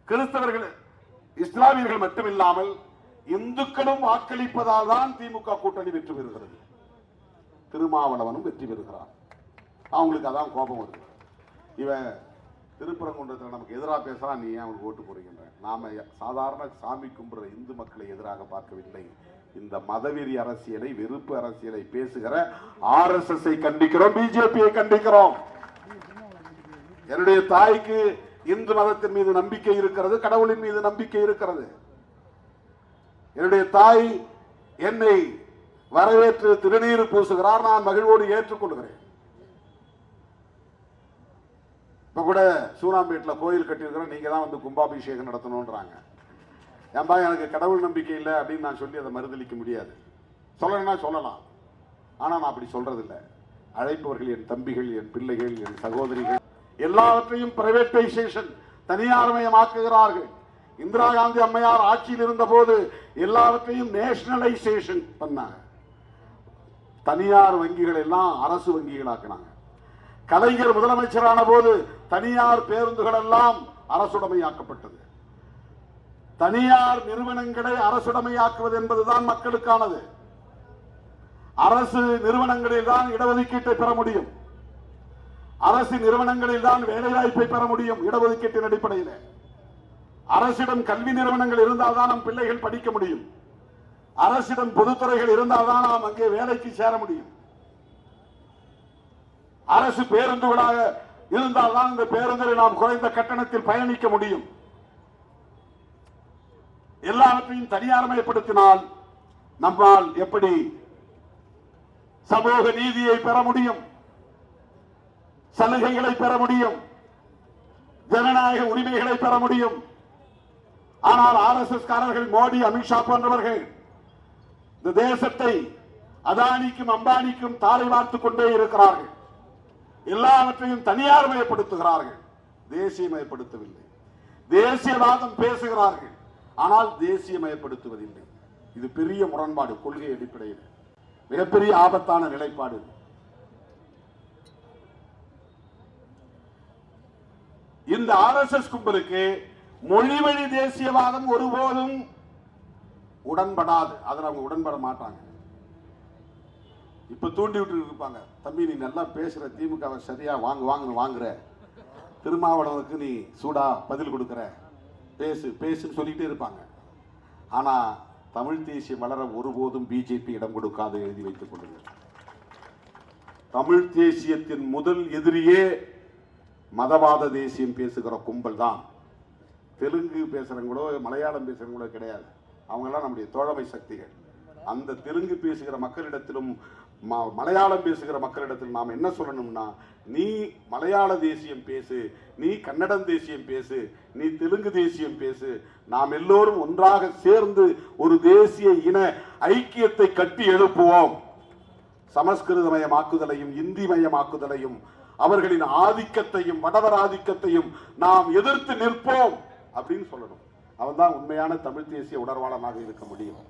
கிறிஸ்தவர்கள் இஸ்லாமியர்கள் மட்டுமில்லாமல் இந்துக்களும் வாக்களிப்பதால் தான் திமுக கூட்டணி வெற்றி பெறுகிறது. திருமாவளவனும் வெற்றி பெறுகிறார். அவங்களுக்கு அதான் கோபம் வருது. இவன் திருப்பரங்குன்றத்தில் நமக்கு எதிராக பேசுறான், நீ ஏன் அவனுக்கு ஓட்டு போடுகின்ற? நாம சாதாரண சாமி கும்பிடுற இந்து மக்களை எதிராக பார்க்கவில்லை. இந்த மதவெறி அரசியலை, வெறுப்பு அரசியலை பேசுகிற RSS கண்டிக்கிறோம், பிஜேபியை கண்டிக்கிறோம். என்னுடைய தாய்க்கு இந்து மதத்தின் மீது நம்பிக்கை இருக்கிறது, கடவுளின் மீது நம்பிக்கை இருக்கிறது. என்னுடைய தாய் என்னை வரவேற்று திருநீர் பூசுகிறார், நான் மகிழ்வோடு ஏற்றுக்கொள்கிறேன். இப்ப கூட சூனாம்பேட்ல கோயில் கட்டியிருக்கிறோம், நீங்க தான் வந்து கும்பாபிஷேகம் நடத்தணும்ன்றாங்க. ஏன்பா எனக்கு கடவுள் நம்பிக்கை இல்லை அப்படின்னு நான் சொல்லி அதை மறுதளிக்க முடியாது. சொல்லணும்னா சொல்லலாம், ஆனா நான் அப்படி சொல்றதில்லை. அழைப்பவர்கள் என் தம்பிகள், என் பிள்ளைகள், என் சகோதரிகள் எல்லாவற்றையும் பிரைவேட்டைசேஷன், தனியார்மயமாக்குகிறார்கள். இந்திரா காந்தி அம்மையார் ஆட்சியில் இருந்த போது எல்லாவற்றையும் நேஷனலைசேஷன் பண்ணாங்க. தனியார் வங்கிகள் எல்லாம் அரசு வங்கிகளாக்கினாங்க. கலைஞர் முதலமைச்சரான போது தனியார் பேருந்துகள் எல்லாம் அரசுடைமையாக்கப்பட்டது. தனியார் நிறுவனங்களை அரசுடைமையாக்குவது என்பதுதான் மக்களுக்கானது. அரசு நிறுவனங்களில் தான் இடஒதுக்கீட்டை பெற முடியும், அரசு நிறுவனங்களில் தான் வேலைவாய்ப்பை பெற முடியும். இடஒதுக்கீட்டின் அடிப்படையில் அரசிடம் கல்வி நிறுவனங்கள் இருந்தால் தான் நம் பிள்ளைகள் படிக்க முடியும். அரசிடம் பொதுத்துறைகள் இருந்தால் தான் நாம் அங்கே வேலைக்கு சேர முடியும். அரசு பேருந்துகளாக இருந்தால் தான் இந்த பேருந்தில் நாம் குறைந்த கட்டணத்தில் பயணிக்க முடியும். எல்லாவற்றையும் தனியார்மயப்படுத்தினால் நம்மால் எப்படி சமூக நீதியை பெற முடியும், சலுகைகளை பெற முடியும், ஜனநாயக உரிமைகளை பெற முடியும்? ஆனால் RSS காரர்கள், மோடி, அமித்ஷா போன்றவர்கள் இந்த தேசத்தை அதானிக்கும் அம்பானிக்கும் தாரை வார்த்துக் கொண்டே இருக்கிறார்கள். எல்லாவற்றையும் தனியார்மயப்படுத்துகிறார்கள், தேசியமயப்படுத்தவில்லை. தேசியவாதம் பேசுகிறார்கள், ஆனால் தேசியமயப்படுத்துவதில்லை. இது பெரிய முரண்பாடு, கொள்கை அடிப்படையில் மிகப்பெரிய ஆபத்தான நிலைப்பாடு. இந்த RSS கும்பலுக்கு மொழிவழி தேசியவாதம் ஒருபோதும் உடன்படாது. அதில் அவங்க உடன்பட மாட்டாங்க. இப்ப தூண்டி விட்டு இருப்பாங்க, தம்பி நீ நல்லா பேசுற, திமுக சரியா வாங்குற, திருமாவளவனுக்கு நீ சூடா பதில் கொடுக்கிற, பேசு பேசுன்னு சொல்லிட்டே இருப்பாங்க. ஆனா தமிழ் தேசியம் வளர ஒருபோதும் பிஜேபி இடம் கொடுக்காது, எழுதி வைத்துக் கொள்ளுங்கள். தமிழ் தேசியத்தின் முதல் எதிரியே மதவாத தேசியம் பேசுகிற கும்பல் தான். தெலுங்கு பேசுறவங்களோ மலையாளம் பேசுறவங்களோ கிடையாது, அவங்க எல்லாம் நம்முடைய தோழமை சக்திகள். அந்த தெலுங்கு பேசுகிற மக்களிடத்திலும் மலையாளம் பேசுகிற மக்களிடத்தில் நாம் என்ன சொல்லணும்னா, நீ மலையாள தேசியம் பேசு, நீ கன்னடம் தேசியம் பேசு, நீ தெலுங்கு தேசியம் பேசு, நாம் எல்லோரும் ஒன்றாக சேர்ந்து ஒரு தேசிய இன ஐக்கியத்தை கட்டி எழுப்புவோம். சமஸ்கிருதமயமாக்குதலையும் இந்தி மயமாக்குதலையும் அவர்களின் ஆதிக்கத்தையும் வடவர் ஆதிக்கத்தையும் நாம் எதிர்த்து நிற்போம் அப்படின்னு சொல்லணும். அவன் தான் உண்மையான தமிழ் தேசிய உணர்வாளனாக இருக்க முடியும்.